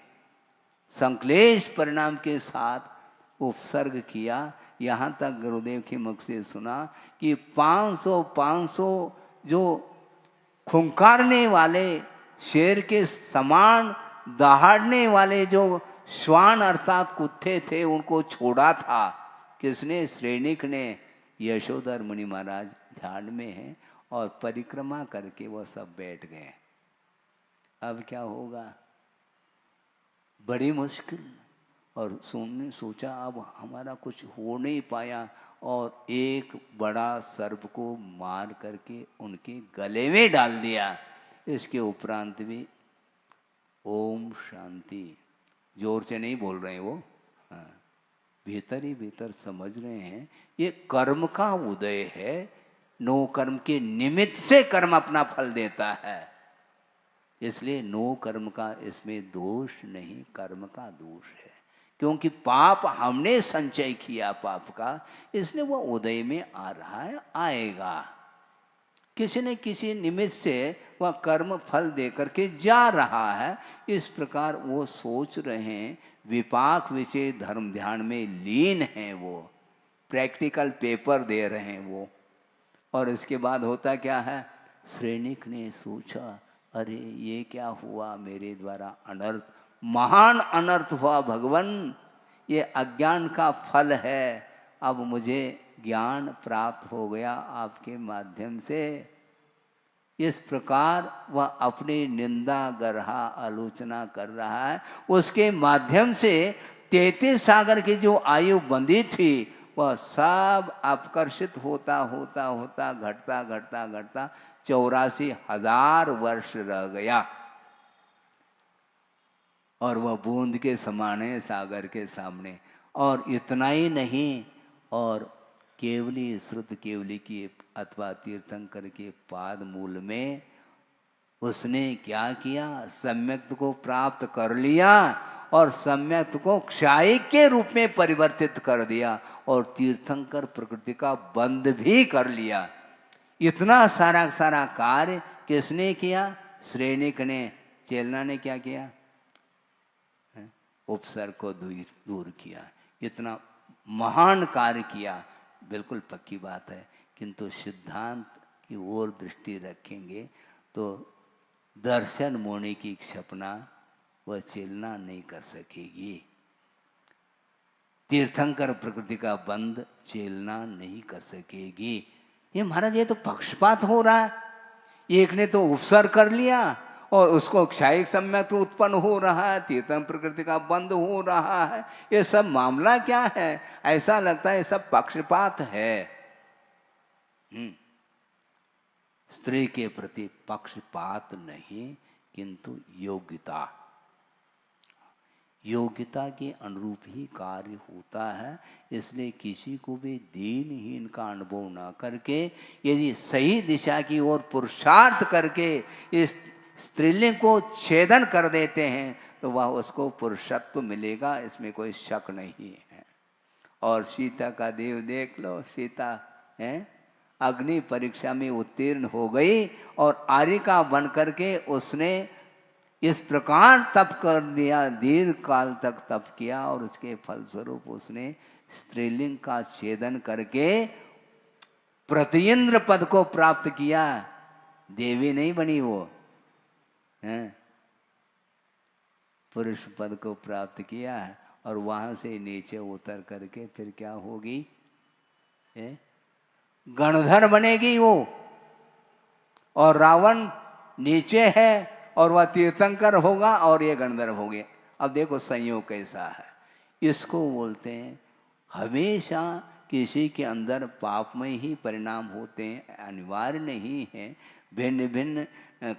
संक्लेश परिणाम के साथ उपसर्ग किया। यहाँ तक गुरुदेव के मुख से सुना कि 500 जो खुंकारने वाले शेर के समान दहाड़ने वाले जो श्वान अर्थात कुत्ते थे, उनको छोड़ा था किसने? श्रेणिक ने। यशोधर मुनि महाराज ध्यान में हैं और परिक्रमा करके वो सब बैठ गए। अब क्या होगा? बड़ी मुश्किल। और सुनने सोचा अब हमारा कुछ हो नहीं पाया, और एक बड़ा सर्प को मार करके उनके गले में डाल दिया। इसके उपरांत भी ओम शांति, जोर से नहीं बोल रहे हैं वो, हाँ, भीतर ही भीतर समझ रहे हैं ये कर्म का उदय है। नो कर्म के निमित्त से कर्म अपना फल देता है, इसलिए नो कर्म का इसमें दोष नहीं, कर्म का दोष है। क्योंकि पाप हमने संचय किया पाप का, इसलिए वो उदय में आ रहा है, आएगा। किसी न किसी निमित्त से वह कर्म फल दे करके जा रहा है। इस प्रकार वो सोच रहे हैं, विपाक विषय धर्म ध्यान में लीन हैं, वो प्रैक्टिकल पेपर दे रहे हैं वो। और इसके बाद होता क्या है? श्रेणिक ने सोचा, अरे ये क्या हुआ मेरे द्वारा? अनर्थ, महान अनर्थ हुआ भगवान, ये अज्ञान का फल है। अब मुझे ज्ञान प्राप्त हो गया आपके माध्यम से। इस प्रकार वह अपनी निंदा गर्हा आलोचना कर रहा है। उसके माध्यम से 33 सागर की जो आयु बंधी थी वह सब अपकर्षित होता होता होता घटता घटता घटता 84,000 वर्ष रह गया, और वह बूंद के समान है सागर के सामने। और इतना ही नहीं, और केवली श्रुत केवली की अथवा तीर्थंकर के पाद मूल में उसने क्या किया, सम्यक्त को प्राप्त कर लिया और सम्यक्त को क्षायिक के रूप में परिवर्तित कर दिया और तीर्थंकर प्रकृति का बंध भी कर लिया। इतना सारा सारा कार्य किसने किया? श्रेणिक ने, चेलना ने क्या किया? उपसर्ग को दूर किया। इतना महान कार्य किया, बिल्कुल पक्की बात है। किंतु सिद्धांत की ओर दृष्टि रखेंगे तो दर्शन मोने की क्षपना वह चेलना नहीं कर सकेगी। तीर्थंकर प्रकृति का बंध चेलना नहीं कर सकेगी। ये महाराज, ये तो पक्षपात हो रहा है। एक ने तो उपसर्ग कर लिया और उसको क्षायिक सम्यक उत्पन्न हो रहा है, तीर्थम प्रकृति का बंध हो रहा है। ये सब मामला क्या है? ऐसा लगता है ये सब पक्षपात है। स्त्री के प्रति पक्षपात नहीं, किंतु योग्यता, योग्यता के अनुरूप ही कार्य होता है। इसलिए किसी को भी दीनहीन का अनुभव न करके यदि सही दिशा की ओर पुरुषार्थ करके इस स्त्रीलिंग को छेदन कर देते हैं तो वह उसको पुरुषत्व मिलेगा, इसमें कोई शक नहीं है। और सीता का देव देख लो, सीता है अग्नि परीक्षा में उत्तीर्ण हो गई और आर्यिका बन करके उसने इस प्रकार तप कर दिया, दीर्घ काल तक तप किया और उसके फलस्वरूप उसने स्त्रीलिंग का छेदन करके प्रतिइंद्र पद को प्राप्त किया। देवी नहीं बनी वो, हैं? पुरुष पद को प्राप्त किया है और वहां से नीचे उतर करके फिर क्या होगी? गणधर बनेगी वो। और रावण नीचे है और वह तीर्थंकर होगा और ये गणधर्व हो गए। अब देखो संयोग कैसा है। इसको बोलते हैं हमेशा किसी के अंदर पापमय ही परिणाम होते हैं, अनिवार्य नहीं है। भिन्न भिन्न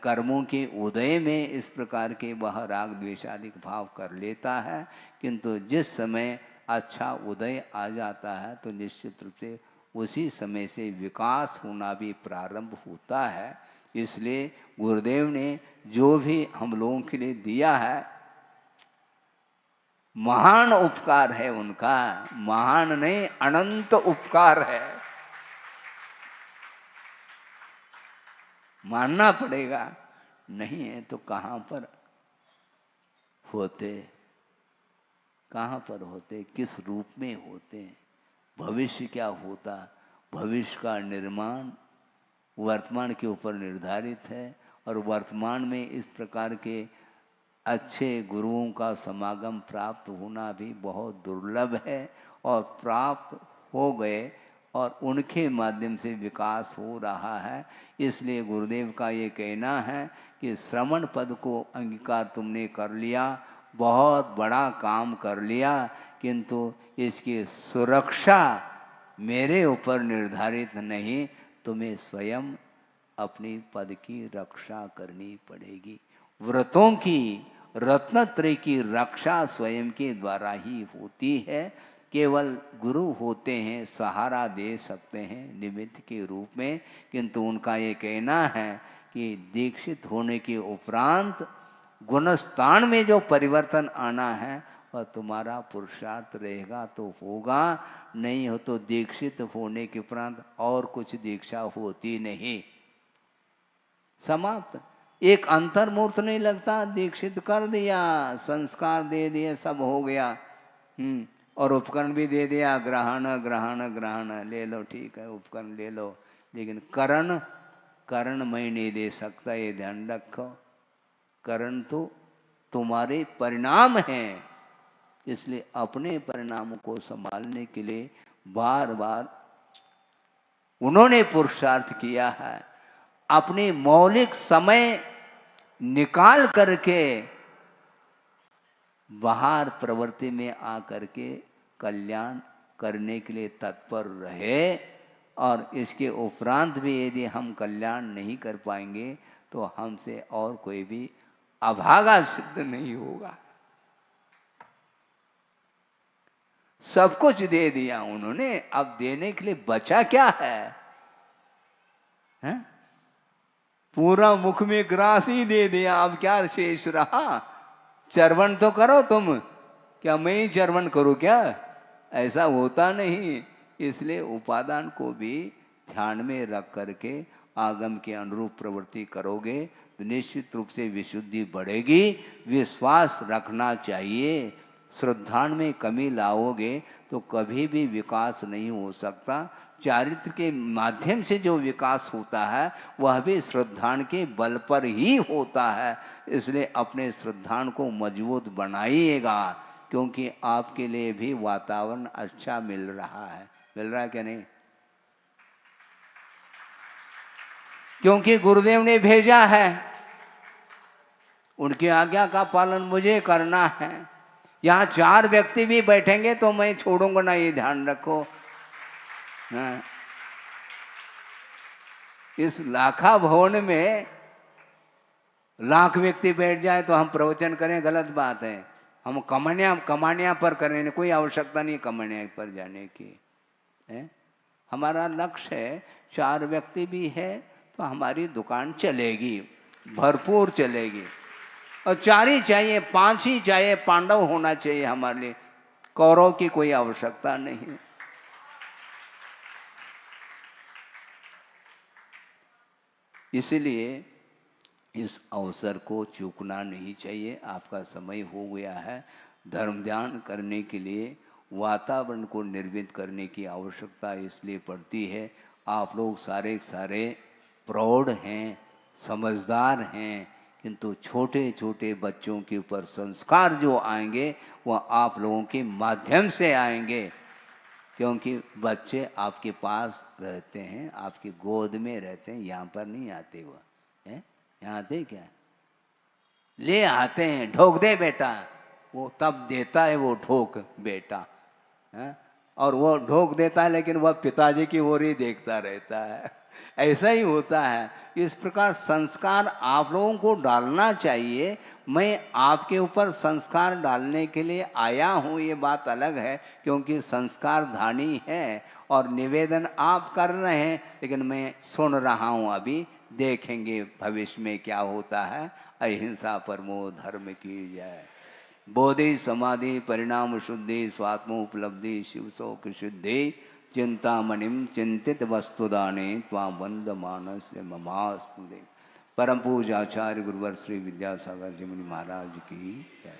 कर्मों के उदय में इस प्रकार के वह राग द्वेषादिक भाव कर लेता है, किंतु जिस समय अच्छा उदय आ जाता है तो निश्चित रूप से उसी समय से विकास होना भी प्रारंभ होता है। इसलिए गुरुदेव ने जो भी हम लोगों के लिए दिया है महान उपकार है उनका, महान नहीं अनंत उपकार है, मानना पड़ेगा। नहीं है तो कहाँ पर होते, कहाँ पर होते, किस रूप में होते, भविष्य क्या होता। भविष्य का निर्माण वर्तमान के ऊपर निर्धारित है और वर्तमान में इस प्रकार के अच्छे गुरुओं का समागम प्राप्त होना भी बहुत दुर्लभ है। और प्राप्त हो गए और उनके माध्यम से विकास हो रहा है। इसलिए गुरुदेव का ये कहना है कि श्रवण पद को अंगीकार तुमने कर लिया, बहुत बड़ा काम कर लिया, किंतु इसकी सुरक्षा मेरे ऊपर निर्धारित नहीं, तुम्हें स्वयं अपनी पद की रक्षा करनी पड़ेगी। व्रतों की, रत्नत्रय की रक्षा स्वयं के द्वारा ही होती है। केवल गुरु होते हैं, सहारा दे सकते हैं निमित्त के रूप में, किंतु उनका ये कहना है कि दीक्षित होने के उपरांत गुणस्थान में जो परिवर्तन आना है वह तुम्हारा पुरुषार्थ रहेगा तो होगा, नहीं हो तो दीक्षित होने के उपरांत और कुछ दीक्षा होती नहीं, समाप्त। एक अंतर्मूर्त नहीं लगता, दीक्षित कर दिया, संस्कार दे दिए, सब हो गया, और उपकरण भी दे दिया, ग्रहण ग्रहण ग्रहण ले लो, ठीक है उपकरण ले लो, लेकिन करण मैं नहीं दे सकता, ये ध्यान रखो। करण तो तुम्हारे परिणाम हैं, इसलिए अपने परिणामों को संभालने के लिए बार बार उन्होंने पुरुषार्थ किया है। अपने मौलिक समय निकाल करके बाहर प्रवृत्ति में आकर के कल्याण करने के लिए तत्पर रहे। और इसके उपरांत भी यदि हम कल्याण नहीं कर पाएंगे तो हमसे और कोई भी अभागा सिद्ध नहीं होगा। सब कुछ दे दिया उन्होंने, अब देने के लिए बचा क्या है? हैं? पूरा मुख में ग्रास ही दे दिया, अब क्या शेष रहा? चरवण तो करो तुम, क्या मैं ही चरवण करूं क्या? ऐसा होता नहीं। इसलिए उपादान को भी ध्यान में रख करके आगम के अनुरूप प्रवृत्ति करोगे तो निश्चित रूप से विशुद्धि बढ़ेगी। विश्वास रखना चाहिए। श्रद्धान में कमी लाओगे तो कभी भी विकास नहीं हो सकता। चारित्र के माध्यम से जो विकास होता है वह भी श्रद्धान के बल पर ही होता है। इसलिए अपने श्रद्धान को मजबूत बनाइएगा, क्योंकि आपके लिए भी वातावरण अच्छा मिल रहा है। मिल रहा है क्या नहीं? क्योंकि गुरुदेव ने भेजा है, उनकी आज्ञा का पालन मुझे करना है। यहाँ 4 व्यक्ति भी बैठेंगे तो मैं छोड़ूंगा ना, ये ध्यान रखो। हाँ। इस लाखा भवन में लाख व्यक्ति बैठ जाए तो हम प्रवचन करें, गलत बात है। हम कमानिया पर करें, कोई आवश्यकता नहीं कमानिया पर जाने की है। हमारा लक्ष्य है 4 व्यक्ति भी है तो हमारी दुकान चलेगी, भरपूर चलेगी। और 4 ही चाहिए, 5 ही चाहिए, पांडव होना चाहिए हमारे लिए, कौरव की कोई आवश्यकता नहीं। इसलिए इस अवसर को चूकना नहीं चाहिए। आपका समय हो गया है। धर्म ध्यान करने के लिए वातावरण को निर्मित करने की आवश्यकता इसलिए पड़ती है, आप लोग सारे सारे प्रौढ़ हैं, समझदार हैं, किंतु छोटे छोटे बच्चों के ऊपर संस्कार जो आएंगे वह आप लोगों के माध्यम से आएंगे। क्योंकि बच्चे आपके पास रहते हैं, आपकी गोद में रहते हैं, यहाँ पर नहीं आते। वह है यहाँ आते क्या? ले आते हैं, ठोक दे बेटा, वो तब देता है वो ठोक बेटा है? और वो ठोक देता है लेकिन वह पिताजी की ओर ही देखता रहता है। ऐसा ही होता है। इस प्रकार संस्कार आप लोगों को डालना चाहिए। मैं आपके ऊपर संस्कार डालने के लिए आया हूँ, ये बात अलग है, क्योंकि संस्कार धानी है और निवेदन आप कर रहे हैं, लेकिन मैं सुन रहा हूँ। अभी देखेंगे भविष्य में क्या होता है। अहिंसा परमो धर्म की जय। बोधि समाधि परिणाम शुद्धि स्वात्मोपलब्धि शिव शोक शुद्धि चिंतामणिम चिंतित वस्तुदाने त्वां वंद मानस ममास्तु दे। परम पूज्य आचार्य गुरुवर श्री विद्यासागर जी मुनि महाराज की जय।